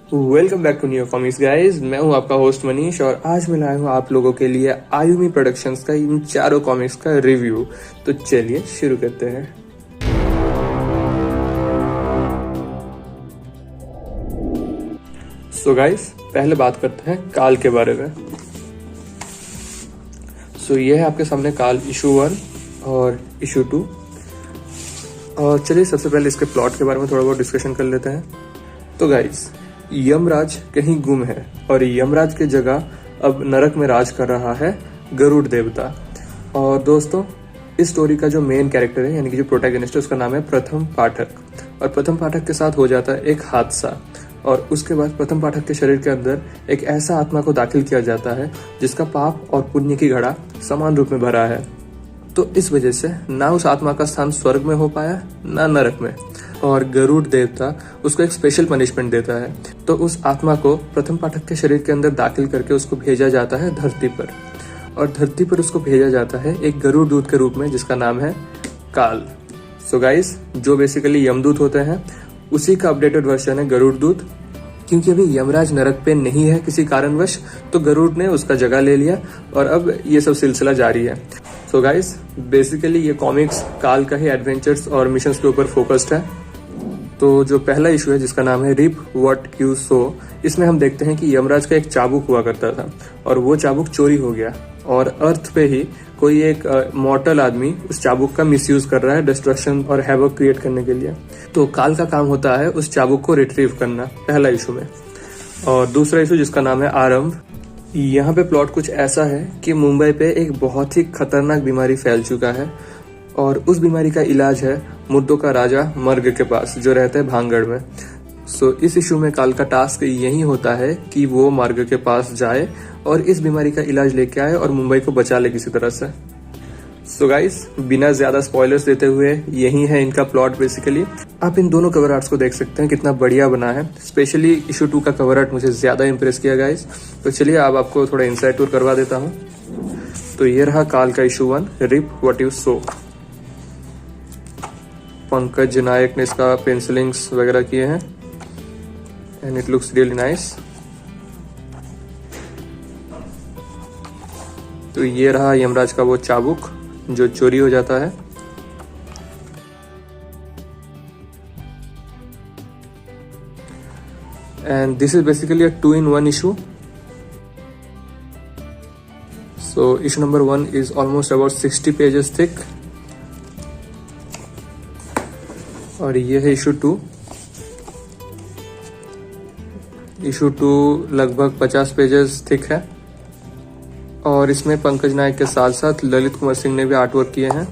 Welcome back to new comics guys. मैं हूं आपका होस्ट मनीष और आज मैं लाया हूं आप लोगों के लिए आयुमी प्रोडक्शंस का इन चारों कॉमिक्स का रिव्यू। तो चलिए शुरू करते हैं। सो गाइज पहले बात करते हैं काल के बारे में। सो ये है आपके सामने काल इशू 1 और इशू 2। और चलिए सबसे पहले इसके प्लॉट के बारे में थोड़ा बहुत डिस्कशन कर लेते हैं। तो गाइज यमराज कहीं गुम है और यमराज की जगह अब नरक में राज कर रहा है गरुड़ देवता। और दोस्तों इस स्टोरी का जो मेन कैरेक्टर है यानी कि जो प्रोटैगनिस्ट है उसका नाम है प्रथम पाठक। और प्रथम पाठक के साथ हो जाता है एक हादसा और उसके बाद प्रथम पाठक के शरीर के अंदर एक ऐसा आत्मा को दाखिल किया जाता है जिसका पाप और पुण्य की घड़ा समान रूप में भरा है। तो इस वजह से ना उस आत्मा का स्थान स्वर्ग में हो पाया ना नरक में, और गरुड़ देवता उसको एक स्पेशल पनिशमेंट देता है। तो उस आत्मा को प्रथम पाठक के शरीर के अंदर दाखिल करके उसको भेजा जाता है धरती पर, और धरती पर उसको भेजा जाता है एक गरुड़ दूत के रूप में जिसका नाम है काल। सो गाइस जो बेसिकली यमदूत होते हैं उसी का अपडेटेड वर्जन है गरुड़ दूत। क्योंकि अभी यमराज नरक पे नहीं है किसी कारणवश, तो गरुड़ ने उसका जगह ले लिया और अब ये सब सिलसिला जारी है। सो गाइस बेसिकली ये कॉमिक्स काल का ही एडवेंचर्स और मिशंस के ऊपर फोकस्ड है। तो जो पहला इशू है जिसका नाम है रिप व्हाट यू सो, इसमें हम देखते हैं कि यमराज का एक चाबुक हुआ करता था और वो चाबुक चोरी हो गया और अर्थ पे ही कोई एक मॉर्टल आदमी उस चाबुक का मिसयूज कर रहा है डिस्ट्रक्शन और हैवक क्रिएट करने के लिए। तो काल का काम होता है उस चाबुक को रिट्रीव करना, पहला इशू में। और दूसरा इशू जिसका नाम है आरंभ, यहाँ पे प्लॉट कुछ ऐसा है कि मुंबई पे एक बहुत ही खतरनाक बीमारी फैल चुका है और उस बीमारी का इलाज है मुर्दों का राजा मर्ग के पास जो रहता है भांगड़ में। सो इस इशू में काल का टास्क यही होता है कि वो मर्ग के पास जाए और इस बीमारी का इलाज लेके आए और मुंबई को बचा ले किसी तरह से। सो गाइस बिना ज्यादा स्पॉयलर्स देते हुए यही है इनका प्लॉट बेसिकली। आप इन दोनों कवर आर्ट्स को देख सकते हैं कितना बढ़िया बना है। स्पेशली इशू 2 का कवर आर्ट मुझे ज्यादा इंप्रेस किया गाइस। तो चलिए अब आपको थोड़ा इनसाइड टूर करवा देता हूँ। तो ये रहा काल का issue 1 reap what you sow. Pankaj Nayak ने इसका पेंसिलिंग्स वगैरह किए हैं and it looks really nice. तो ये रहा यमराज का वो चाबुक जो चोरी हो जाता है। And this is basically a 2-in-1 issue. So issue number 1 is almost about 60 pages thick और ये है इशू 2। इशू 2 लगभग 50 पेजेस थिक है और इसमें पंकज नायक के साथ साथ ललित कुमार सिंह ने भी आर्ट वर्क किए हैं,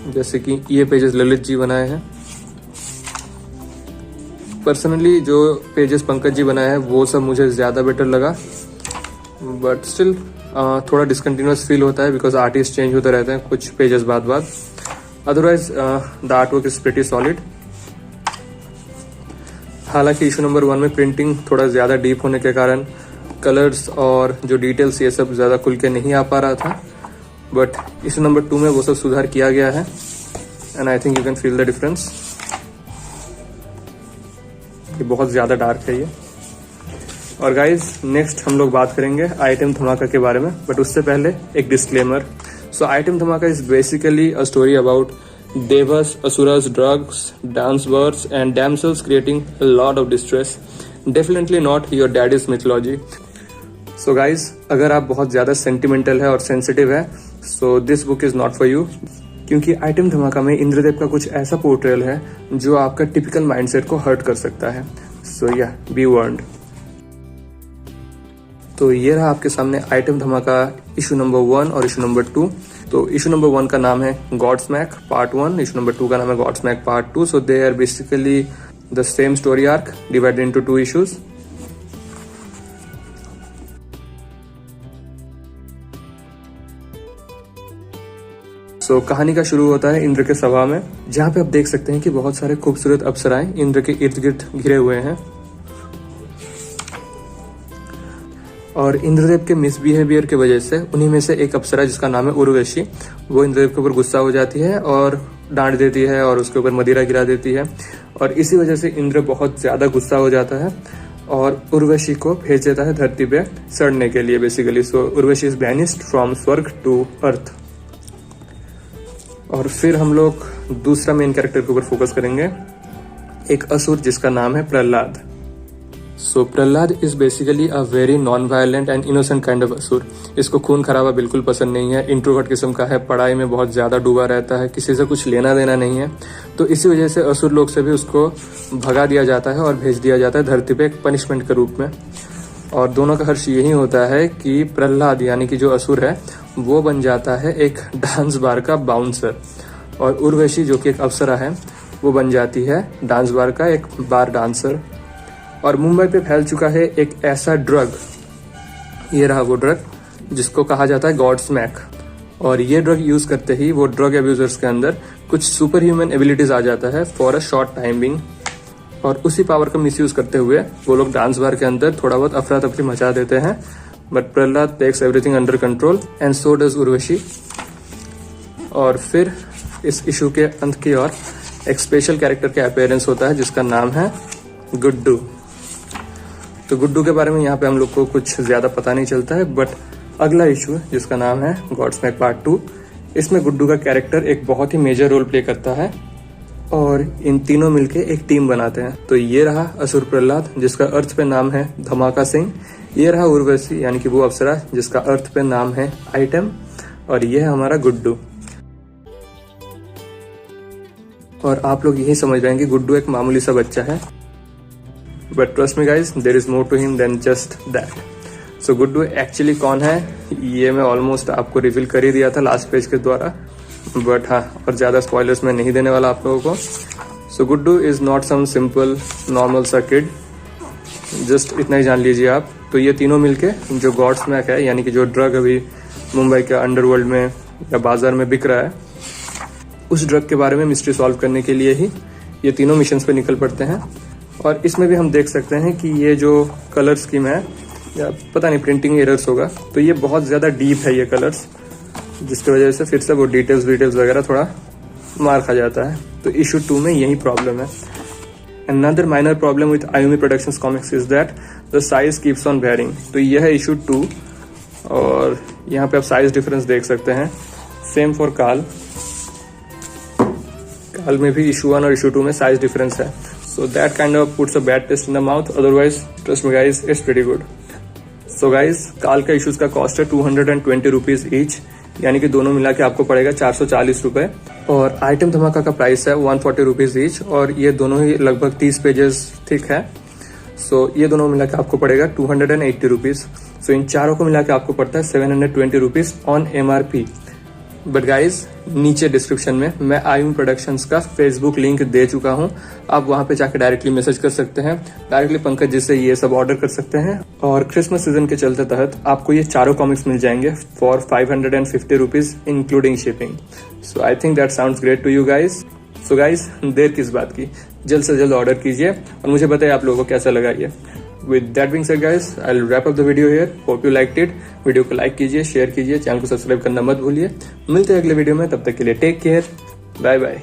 जैसे कि ये पेजेस ललित जी बनाए हैं। पर्सनली जो पेजेस पंकज जी बनाए हैं वो सब मुझे ज्यादा बेटर लगा, बट स्टिल थोड़ा डिसकंटिन्यूअस फील होता है बिकॉज आर्टिस्ट चेंज होते रहते हैं कुछ पेजेस बाद। Otherwise the art work is pretty solid. हालांकि इशू नंबर 1 में प्रिंटिंग थोड़ा ज्यादा डीप होने के कारण कलर्स और जो डिटेल्स ये सब ज्यादा खुल के नहीं आ पा रहा था, बट इशू नंबर 2 में वो सब सुधार किया गया है and I think you can feel the difference. ये बहुत ज्यादा डार्क है ये। और गाइज नेक्स्ट हम लोग बात करेंगे आइटम धमाका के बारे में, बट उससे पहले एक डिस्क्लेमर। सो आइटम धमाका is basically a story about devas, asuras, drugs, dance birds and damsels creating a lot of distress. Definitely not your daddy's mythology. So guys, अगर आप बहुत ज्यादा सेंटिमेंटल है और सेंसिटिव है, so this book is not for you. क्योंकि item धमाका में इंद्रदेव का कुछ ऐसा पोर्ट्रेयल है जो आपका टिपिकल माइंडसेट को हर्ट कर सकता है। So yeah, be warned. तो ये रहा आपके सामने आइटम धमाका इशू नंबर 1 और इशू नंबर 2। तो इशू नंबर 1 का नाम है गॉडस्मैक पार्ट 1, इशू नंबर 2 का नाम है Godsmack part 2। So they are basically the same story arc divided into 2 issues. So कहानी का शुरू होता है इंद्र के सभा में, जहाँ पे आप देख सकते हैं कि बहुत सारे खूबसूरत अप्सराएं इंद्र के इर्द गिर्द घिरे हुए हैं और इंद्रदेव के मिसबिहेवियर की वजह से उन्हीं में से एक अप्सरा जिसका नाम है उर्वशी, वो इंद्रदेव के ऊपर गुस्सा हो जाती है और डांट देती है और उसके ऊपर मदिरा गिरा देती है और इसी वजह से इंद्र बहुत ज्यादा गुस्सा हो जाता है और उर्वशी को भेज देता है धरती पे सड़ने के लिए basically. So Urvashi is banished from स्वर्ग टू अर्थ। और फिर हम लोग दूसरा मेन कैरेक्टर के ऊपर फोकस करेंगे, एक असुर जिसका नाम है Prahlad. So Prahlad is basically a very non violent and innocent kind of asur. इसको खून खराबा बिल्कुल पसंद नहीं है, इंट्रोवर्ट किस्म का है, पढ़ाई में बहुत ज्यादा डूबा रहता है, किसी से कुछ लेना देना नहीं है। तो इसी वजह से असुर लोग से भी उसको भगा दिया जाता है और भेज दिया जाता है धरती पे एक पनिशमेंट के रूप में। और दोनों का हर्ष यही होता है कि प्रहलाद यानी कि जो असुर है वो बन जाता है एक डांस बार का बाउंसर, और उर्वशी जो कि एक अप्सरा है वो बन जाती है डांस बार का एक बार डांसर। और मुंबई पे फैल चुका है एक ऐसा ड्रग, ये रहा वो ड्रग जिसको कहा जाता है गॉड स्मैक। और ये ड्रग यूज करते ही वो ड्रग एब्यूजर्स के अंदर कुछ सुपर ह्यूमन एबिलिटीज आ जाता है फॉर अ शॉर्ट टाइमिंग। और उसी पावर का मिसयूज करते हुए वो लोग डांस बार के अंदर थोड़ा बहुत अफरा तफरी मचा देते हैं। But Prahlad takes everything under control and so does Urvashi. और फिर इस इशू के अंत की ओर एक स्पेशल कैरेक्टर का अपीयरेंस होता है जिसका नाम है गुड्डू। तो गुड्डू के बारे में यहाँ पे हम लोग को कुछ ज्यादा पता नहीं चलता है, बट अगला इशू जिसका नाम है गॉड स्मैक पार्ट 2, इसमें गुड्डू का कैरेक्टर एक बहुत ही मेजर रोल प्ले करता है और इन तीनों मिलके एक टीम बनाते हैं। तो ये रहा असुर प्रहलाद जिसका अर्थ पे नाम है धमाका सिंह, ये रहा उर्वशी यानी कि वो अप्सरा जिसका अर्थ पे नाम है आइटम, और ये है हमारा गुड्डू। और आप लोग यही समझ रहे हैं कि गुड्डू एक मामूली सा बच्चा है, but trust me guys there is more to him than just that. So Guddu actually कौन है ये मैं ऑलमोस्ट आपको रिवील कर ही दिया था लास्ट पेज के द्वारा, बट हाँ और ज्यादा स्पॉयलर्स मैं नहीं देने वाला आप लोगों को। So Guddu is not some simple normal सा किड, जस्ट इतना ही जान लीजिए आप। तो ये तीनों मिलके जो गॉड स्मैक है यानी कि जो ड्रग अभी मुंबई के अंडरवर्ल्ड में या बाजार में बिक रहा है, उस ड्रग के बारे में मिस्ट्री सॉल्व करने के लिए ही ये तीनों मिशंस पे निकल पड़ते हैं। और इसमें भी हम देख सकते हैं कि ये जो कलर स्कीम है या पता नहीं प्रिंटिंग एरर्स होगा, तो ये बहुत ज़्यादा डीप है ये कलर्स, जिसकी वजह से फिर से वो डिटेल्स वगैरह थोड़ा मार खा जाता है। तो इशू 2 में यही प्रॉब्लम है। Another minor problem with Ayumi Productions comics is that the size keeps on varying. तो यह है इशू 2 और यहाँ पे आप साइज डिफरेंस देख सकते हैं। सेम फॉर काल में भी इशू 1 और इशू 2 में साइज डिफरेंस है। So that kind of puts a bad taste in the mouth. Otherwise, trust me guys, it's pretty good. So guys, काल का इशूज का कॉस्ट है 220 रुपीज ईच, यानी कि दोनों मिला के आपको पड़ेगा 440 रुपए। और आइटम धमाका का प्राइस है 140 रुपीज ईच, और ये दोनों ही लगभग 30 पेजेस थिक है। सो ये दोनों मिला के आपको पड़ेगा 280 रुपीज। सो इन चारों को मिला के आपको पड़ता है 720 rupees on MRP। But guys नीचे डिस्क्रिप्शन में मैं आयुम प्रोडक्शंस का फेसबुक लिंक दे चुका हूं, आप वहां पे जाकर डायरेक्टली मैसेज कर सकते हैं, डायरेक्टली पंकज जी से ये सब ऑर्डर कर सकते हैं। और क्रिसमस सीजन के चलते तहत आपको ये चारों कॉमिक्स मिल जाएंगे for 550 rupees including shipping. So I think that sounds great to you guys. So guys देर किस बात की, जल्द से जल्द ऑर्डर कीजिए और मुझे बताइए आप लोगों को कैसा लगा ये। With that being said guys, I'll wrap up the video here. Hope you liked it. Video को लाइक कीजिए, शेयर कीजिए, चैनल को सब्सक्राइब करना मत भूलिए। मिलते हैं अगले वीडियो में, तब तक के लिए टेक केयर, बाय बाय।